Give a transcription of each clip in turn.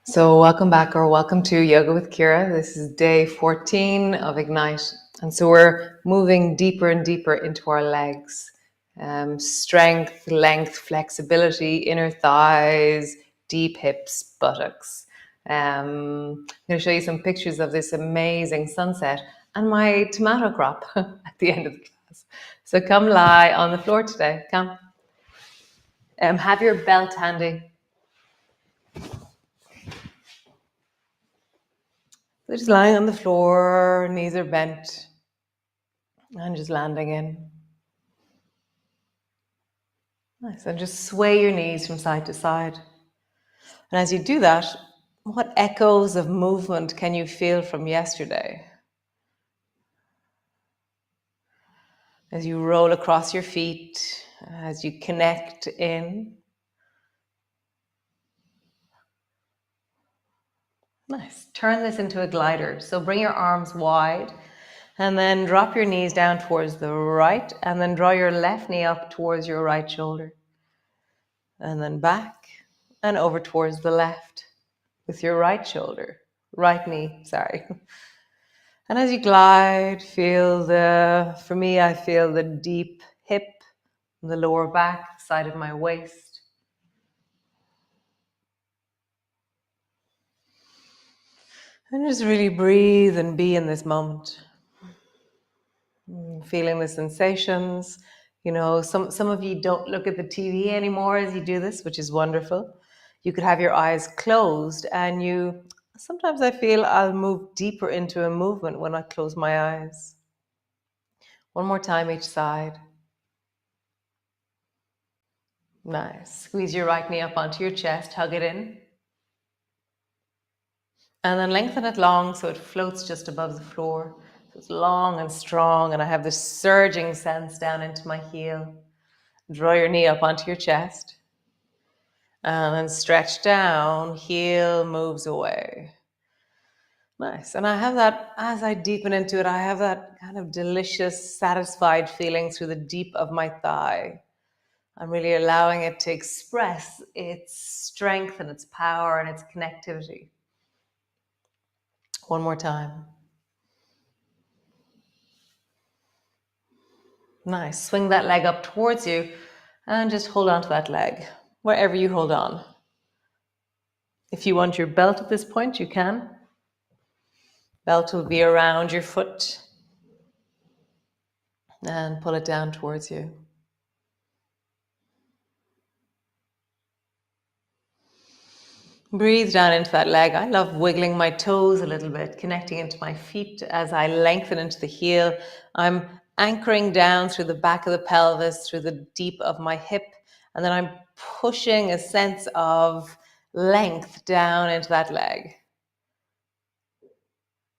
So, welcome back or welcome to Yoga with Ciara. This is day 14 of Ignite. And so, we're moving deeper and deeper into our legs. Strength, length, flexibility, inner thighs, deep hips, buttocks. I'm going to show you some pictures of this amazing sunset and my tomato crop at the end of the class. So, come lie on the floor today. Come. Have your belt handy. So just lying on the floor, knees are bent, and just landing in. Nice. And just sway your knees from side to side. And as you do that, what echoes of movement can you feel from yesterday? As you roll across your feet, as you connect in. Nice. Turn this into a glider. So bring your arms wide and then drop your knees down towards the right and then draw your left knee up towards your right shoulder. And then back and over towards the left with your right shoulder, right knee, sorry. And as you glide, for me, I feel the deep hip, the lower back, side of my waist. And just really breathe and be in this moment. Feeling the sensations. You know, some of you don't look at the TV anymore as you do this, which is wonderful. You could have your eyes closed and sometimes I feel I'll move deeper into a movement when I close my eyes. One more time each side. Nice. Squeeze your right knee up onto your chest, hug it in. And then lengthen it long so it floats just above the floor. So it's long and strong, and I have this surging sense down into my heel. Draw your knee up onto your chest. And then stretch down, heel moves away. Nice. And I have that, as I deepen into it, I have that kind of delicious, satisfied feeling through the deep of my thigh. I'm really allowing it to express its strength and its power and its connectivity. One more time. Nice. Swing that leg up towards you and just hold on to that leg, wherever you hold on. If you want your belt at this point, you can. Belt will be around your foot. And pull it down towards you. Breathe down into that leg. I love wiggling my toes a little bit, connecting into my feet as I lengthen into the heel. I'm anchoring down through the back of the pelvis, through the deep of my hip, and then I'm pushing a sense of length down into that leg.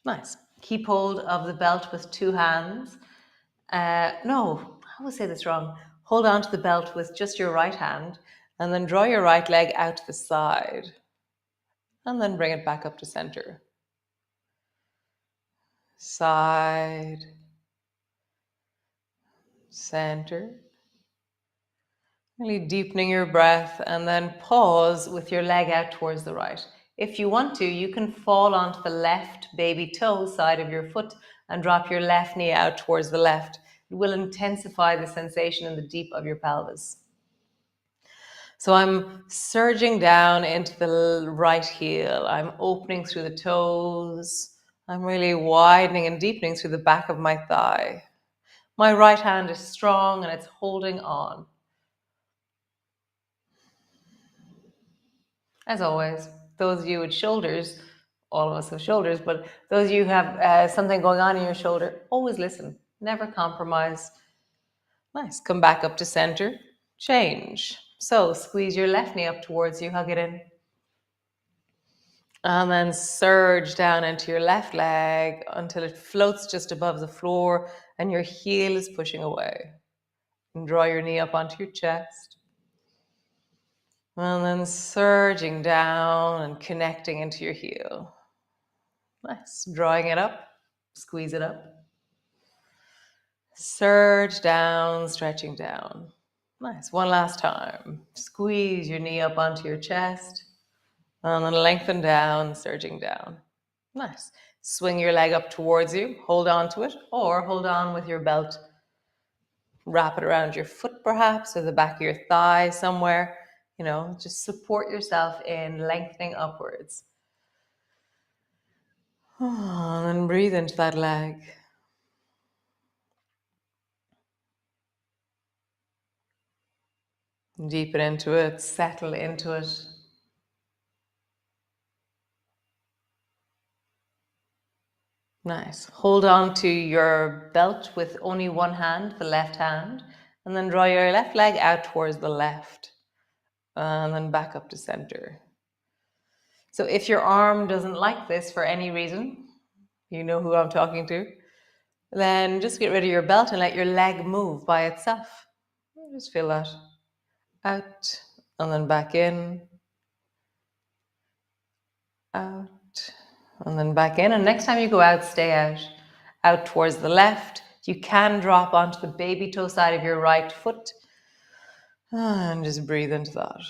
Nice. Keep hold of the belt with two hands. No, I will say this wrong. Hold on to the belt with just your right hand, and then draw your right leg out to the side. And then bring it back up to center. Side, center. Really deepening your breath and then pause with your leg out towards the right. If you want to, you can fall onto the left baby toe side of your foot and drop your left knee out towards the left. It will intensify the sensation in the deep of your pelvis. So I'm surging down into the right heel. I'm opening through the toes. I'm really widening and deepening through the back of my thigh. My right hand is strong and it's holding on. As always, those of you with shoulders, all of us have shoulders, but those of you who have something going on in your shoulder, always listen. Never compromise. Nice. Come back up to center. Change. So squeeze your left knee up towards you. Hug it in. And then surge down into your left leg until it floats just above the floor and your heel is pushing away. And draw your knee up onto your chest. And then surging down and connecting into your heel. Nice. Drawing it up. Squeeze it up. Surge down, stretching down. Nice. One last time. Squeeze your knee up onto your chest. And then lengthen down, surging down. Nice. Swing your leg up towards you, hold on to it, or hold on with your belt. Wrap it around your foot perhaps, or the back of your thigh somewhere. Just support yourself in lengthening upwards. And then breathe into that leg. Deepen into it, settle into it. Nice. Hold on to your belt with only one hand, the left hand, and then draw your left leg out towards the left. And then back up to center. So if your arm doesn't like this for any reason, you know who I'm talking to, then just get rid of your belt and let your leg move by itself. Just feel that. Out, and then back in. Out, and then back in. And next time you go out, stay out. Out towards the left. You can drop onto the baby toe side of your right foot. And just breathe into that.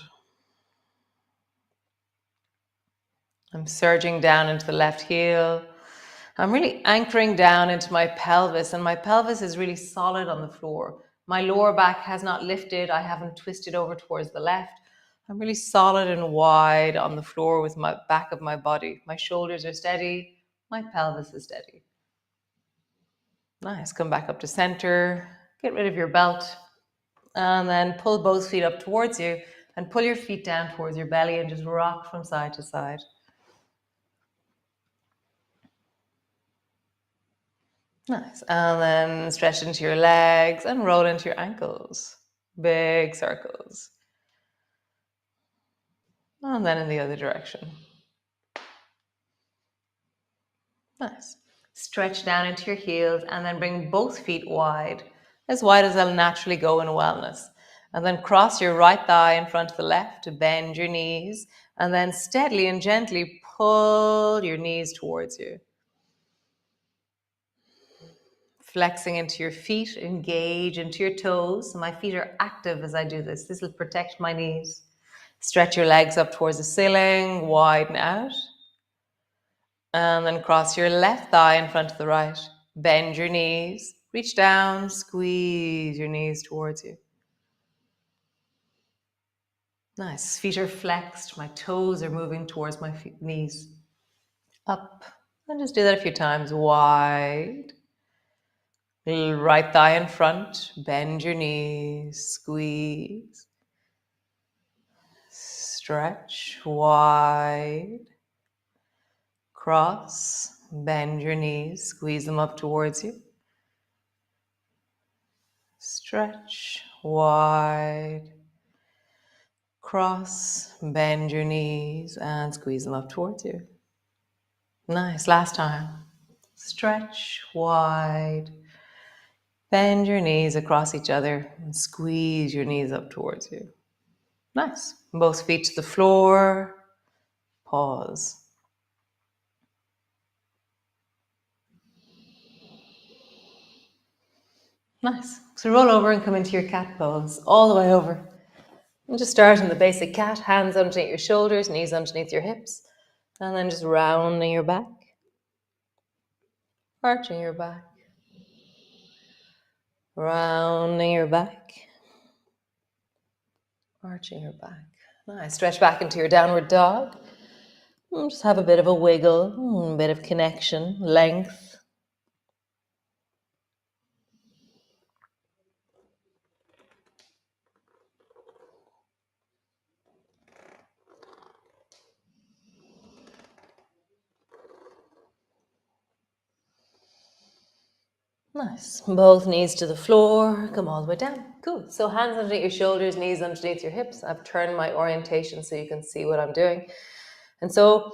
I'm surging down into the left heel. I'm really anchoring down into my pelvis, and my pelvis is really solid on the floor. My lower back has not lifted. I haven't twisted over towards the left. I'm really solid and wide on the floor with my back of my body. My shoulders are steady. My pelvis is steady. Nice. Come back up to center. Get rid of your belt. And then pull both feet up towards you and pull your feet down towards your belly and just rock from side to side. Nice. And then stretch into your legs and roll into your ankles. Big circles. And then in the other direction. Nice. Stretch down into your heels and then bring both feet wide as they'll naturally go in wellness. And then cross your right thigh in front of the left to bend your knees, and then steadily and gently pull your knees towards you. Flexing into your feet, engage into your toes. My feet are active as I do this. This will protect my knees. Stretch your legs up towards the ceiling, widen out. And then cross your left thigh in front of the right. Bend your knees, reach down, squeeze your knees towards you. Nice. Feet are flexed. My toes are moving towards my knees. Up. And just do that a few times. Wide. Right thigh in front. Bend your knees. Squeeze. Stretch. Wide. Cross. Bend your knees. Squeeze them up towards you. Stretch. Wide. Cross. Bend your knees and squeeze them up towards you. Nice. Last time. Stretch wide. Bend your knees across each other and squeeze your knees up towards you. Nice. Both feet to the floor. Pause. Nice. So roll over and come into your cat pose, all the way over. And just start in the basic cat, hands underneath your shoulders, knees underneath your hips. And then just rounding your back. Arching your back. Rounding your back. Arching your back. Nice. Stretch back into your downward dog. Just have a bit of a wiggle, a bit of connection, length. Nice. Both knees to the floor. Come all the way down. Cool. So hands underneath your shoulders, knees underneath your hips. I've turned my orientation so you can see what I'm doing. And so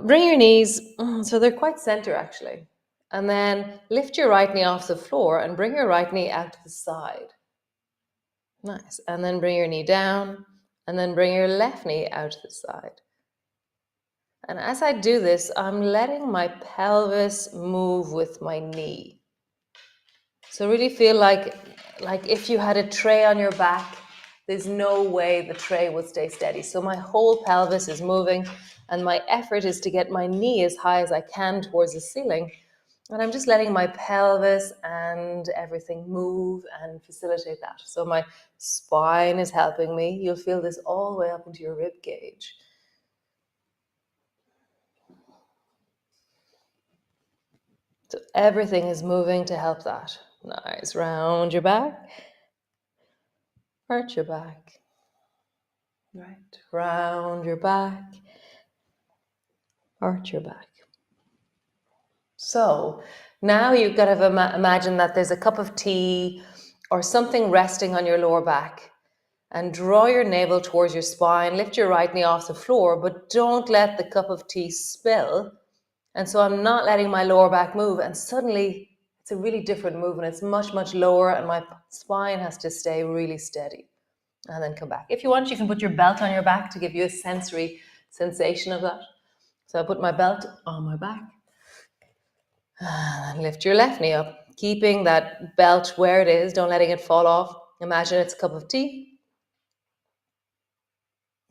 bring your knees, so they're quite center actually. And then lift your right knee off the floor and bring your right knee out to the side. Nice. And then bring your knee down and then bring your left knee out to the side. And as I do this, I'm letting my pelvis move with my knee. So really feel like if you had a tray on your back, there's no way the tray would stay steady. So my whole pelvis is moving And my effort is to get my knee as high as I can towards the ceiling. And I'm just letting my pelvis and everything move and facilitate that. So my spine is helping me. You'll feel this all the way up into your rib cage. So everything is moving to help that. Nice. Round your back. Arch your back. Right. Round your back. Arch your back. So now you've got to imagine that there's a cup of tea or something resting on your lower back, and draw your navel towards your spine. Lift your right knee off the floor, but don't let the cup of tea spill. And so I'm not letting my lower back move, and suddenly it's a really different movement. It's much, much lower, and my spine has to stay really steady. And then come back. If you want, you can put your belt on your back to give you a sensory sensation of that. So I put my belt on my back. And lift your left knee up, keeping that belt where it is, don't letting it fall off. Imagine it's a cup of tea.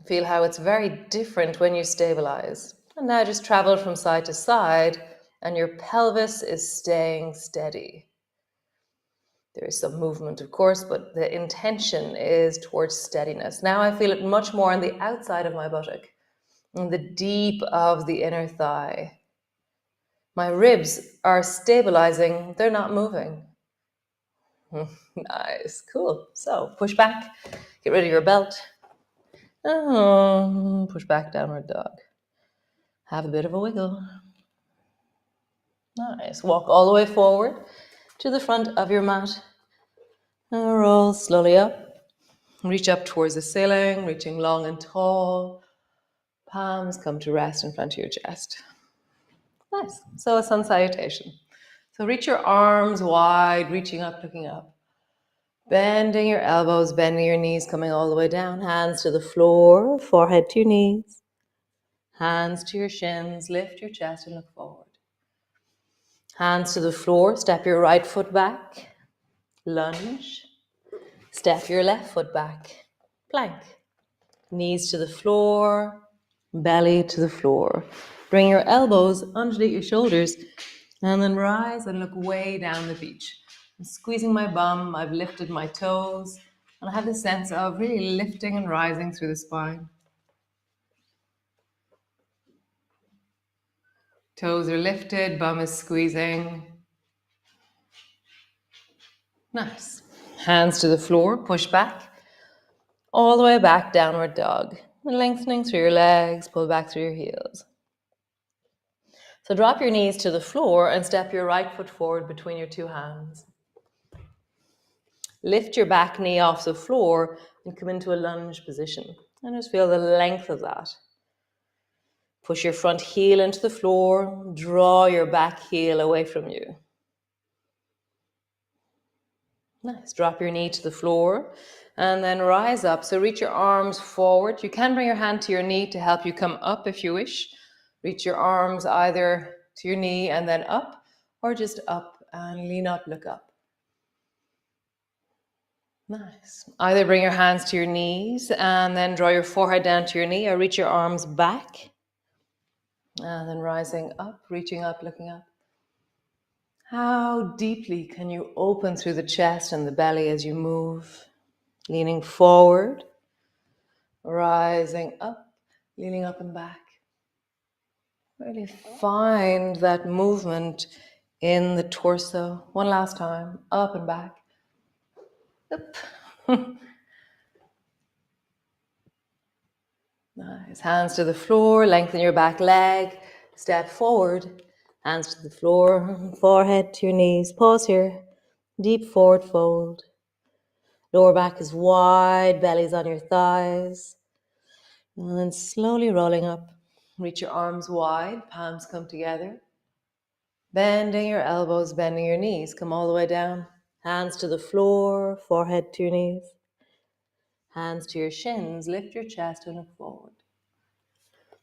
Feel how it's very different when you stabilize. And now just travel from side to side, and your pelvis is staying steady. There is some movement, of course, but the intention is towards steadiness. Now I feel it much more on the outside of my buttock, in the deep of the inner thigh. My ribs are stabilizing, they're not moving. Nice, cool. So push back, get rid of your belt. Push back, downward dog. Have a bit of a wiggle. Nice. Walk all the way forward to the front of your mat. And roll slowly up. Reach up towards the ceiling, reaching long and tall. Palms come to rest in front of your chest. Nice. So a sun salutation. So reach your arms wide, reaching up, looking up. Bending your elbows, bending your knees, coming all the way down. Hands to the floor, forehead to your knees. Hands to your shins, lift your chest and look forward. Hands to the floor, step your right foot back. Lunge. Step your left foot back. Plank. Knees to the floor, belly to the floor. Bring your elbows underneath your shoulders and then rise and look way down the beach. I'm squeezing my bum, I've lifted my toes, and I have this sense of really lifting and rising through the spine. Toes are lifted, bum is squeezing. Nice. Hands to the floor, push back. All the way back, downward dog. Lengthening through your legs, pull back through your heels. So drop your knees to the floor and step your right foot forward between your two hands. Lift your back knee off the floor and come into a lunge position. And just feel the length of that. Push your front heel into the floor. Draw your back heel away from you. Nice. Drop your knee to the floor and then rise up. So reach your arms forward. You can bring your hand to your knee to help you come up if you wish. Reach your arms either to your knee and then up, or just up and lean up, look up. Nice. Either bring your hands to your knees and then draw your forehead down to your knee, or reach your arms back and then rising up, reaching up, looking up. How deeply can you open through the chest and the belly as you move? Leaning forward, rising up, leaning up and back. Really find that movement in the torso. One last time, up and back. Up. Nice. Hands to the floor, lengthen your back leg, step forward. Hands to the floor, forehead to your knees. Pause here. Deep forward fold. Lower back is wide, belly's on your thighs. And then slowly rolling up. Reach your arms wide, palms come together. Bending your elbows, bending your knees. Come all the way down. Hands to the floor, forehead to your knees. Hands to your shins, lift your chest and look forward.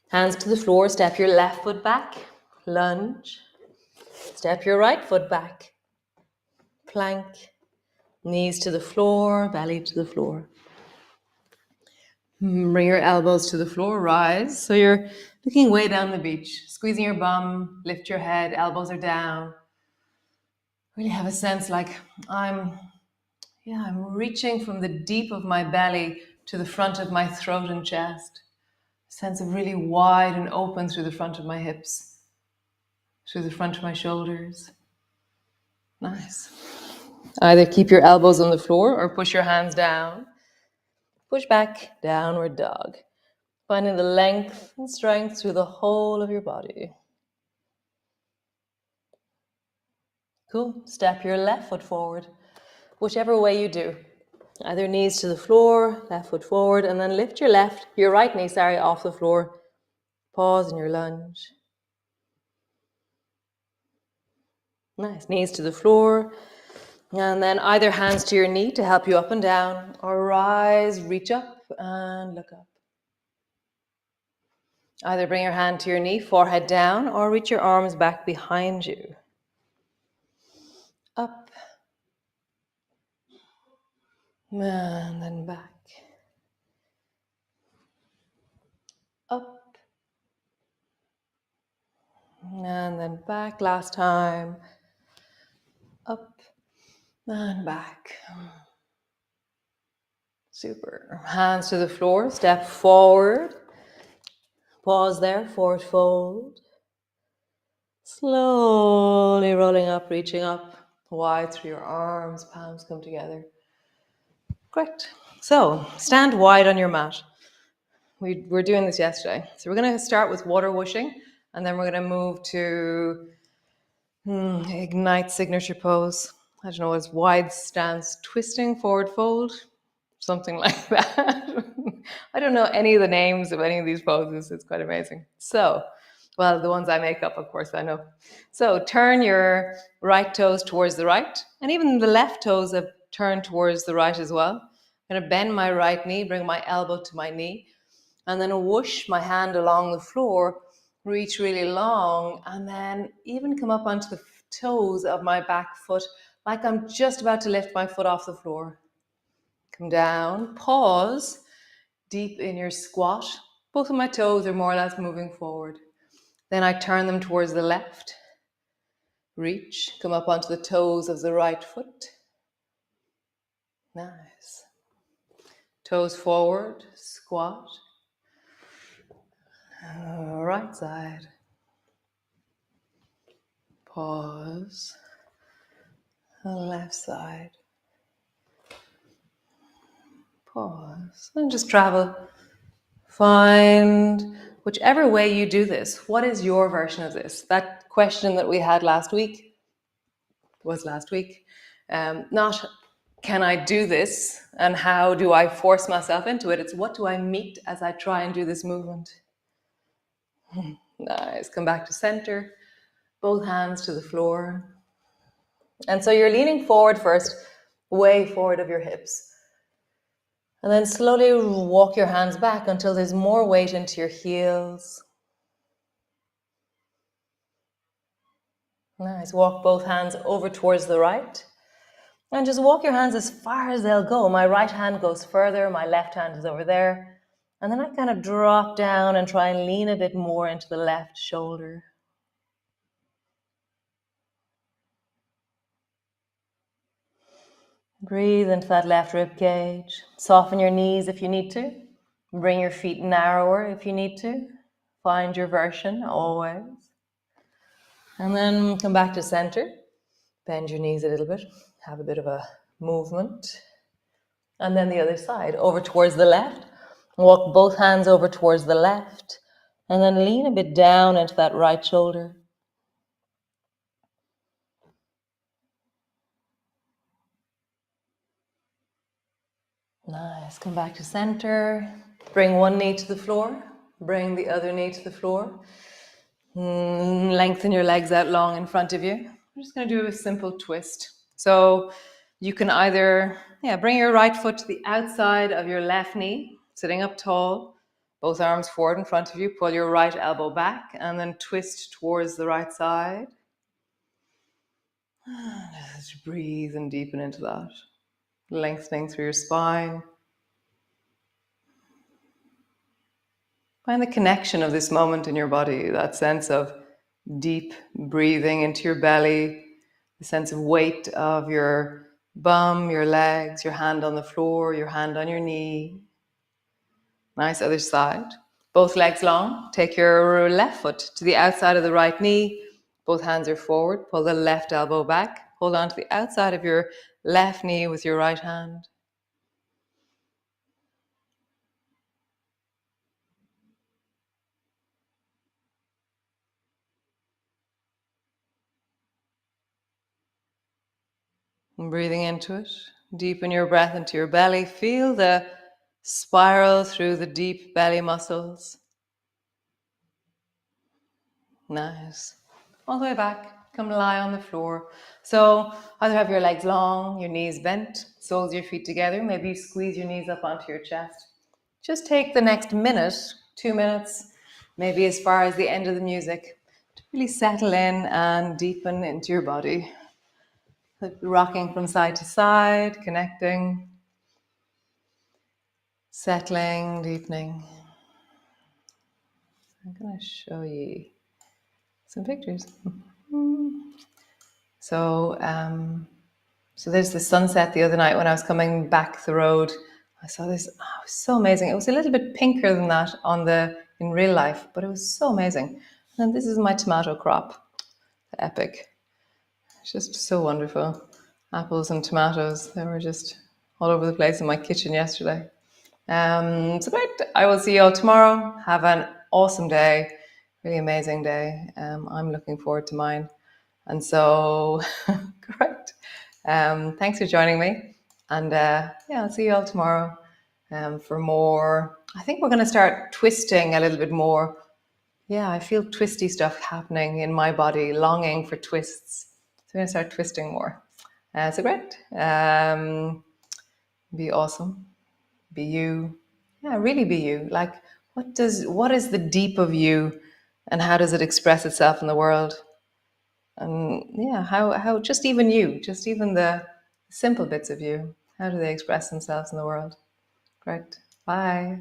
Hands to the floor, step your left foot back, lunge. Step your right foot back, plank. Knees to the floor, belly to the floor. Bring your elbows to the floor, rise. So you're looking way down the beach, squeezing your bum, lift your head, elbows are down. Really have a sense like I'm reaching from the deep of my belly to the front of my throat and chest. Sense of really wide and open through the front of my hips, through the front of my shoulders. Nice. Either keep your elbows on the floor or push your hands down. Push back, downward dog. Finding the length and strength through the whole of your body. Cool. Step your left foot forward, whichever way you do. Either knees to the floor, left foot forward, and then lift your right knee, off the floor. Pause in your lunge. Nice. Knees to the floor. And then either hands to your knee to help you up and down, or rise, reach up and look up. Either bring your hand to your knee, forehead down, or reach your arms back behind you. Up. And then back. Up. And then back. Last time. Up and back. Super. Hands to the floor. Step forward. Pause there. Forward fold. Slowly rolling up, reaching up. Wide through your arms. Palms come together. Great. So stand wide on your mat. We were doing this yesterday. So we're going to start with water whooshing, and then we're going to move to ignite signature pose. I don't know, it's wide stance twisting, forward fold, something like that. I don't know any of the names of any of these poses. It's quite amazing. So, well, the ones I make up, of course, I know. So turn your right toes towards the right, and even the left toes have turned towards the right as well. I'm going to bend my right knee, bring my elbow to my knee, and then whoosh my hand along the floor, reach really long, and then even come up onto the toes of my back foot like I'm just about to lift my foot off the floor. Come down, pause, deep in your squat. Both of my toes are more or less moving forward. Then I turn them towards the left. Reach, come up onto the toes of the right foot. Nice. Toes forward, squat. Right side. Pause. Left side. Pause. And just travel. Find whichever way you do this. What is your version of this? That question that we had last week was last week. Not can I do this and how do I force myself into it? It's what do I meet as I try and do this movement? Nice. Come back to center. Both hands to the floor. And so you're leaning forward first, way forward of your hips. And then slowly walk your hands back until there's more weight into your heels. Nice. Walk both hands over towards the right. And just walk your hands as far as they'll go. My right hand goes further, my left hand is over there. And then I kind of drop down and try and lean a bit more into the left shoulder. Breathe into that left rib cage. Soften your knees if you need to. Bring your feet narrower if you need to. Find your version, always. And then come back to center. Bend your knees a little bit. Have a bit of a movement. And then the other side, over towards the left. Walk both hands over towards the left. And then lean a bit down into that right shoulder. Nice. Come back to center. Bring one knee to the floor. Bring the other knee to the floor. Lengthen your legs out long in front of you. I'm just going to do a simple twist. So you can either bring your right foot to the outside of your left knee, sitting up tall, both arms forward in front of you. Pull your right elbow back and then twist towards the right side. Just breathe and deepen into that. Lengthening through your spine. Find the connection of this moment in your body, that sense of deep breathing into your belly, the sense of weight of your bum, your legs, your hand on the floor, your hand on your knee. Nice, other side. Both legs long. Take your left foot to the outside of the right knee. Both hands are forward. Pull the left elbow back. Hold on to the outside of your left knee with your right hand. And breathing into it. Deepen your breath into your belly. Feel the spiral through the deep belly muscles. Nice. All the way back. Come lie on the floor. So either have your legs long, your knees bent, soles of your feet together. Maybe you squeeze your knees up onto your chest. Just take the next minute, 2 minutes, maybe as far as the end of the music, to really settle in and deepen into your body. Rocking from side to side, connecting, settling, deepening. I'm going to show you some pictures. So, so there's the sunset the other night when I was coming back the road. I saw this. Oh, it was so amazing. It was a little bit pinker than that in real life, but it was so amazing. And this is my tomato crop. Epic. It's just so wonderful. Apples and tomatoes. They were just all over the place in my kitchen yesterday. So great. I will see you all tomorrow. Have an awesome day. Really amazing day. I'm looking forward to mine. And so, great. Thanks for joining me. And yeah, I'll see you all tomorrow for more. I think we're going to start twisting a little bit more. Yeah, I feel twisty stuff happening in my body, longing for twists. So we're going to start twisting more. So great. Be awesome. Be you. Yeah, really be you. Like, what is the deep of you, and how does it express itself in the world? And yeah, how just even you, just even the simple bits of you, how do they express themselves in the world? Great. Bye.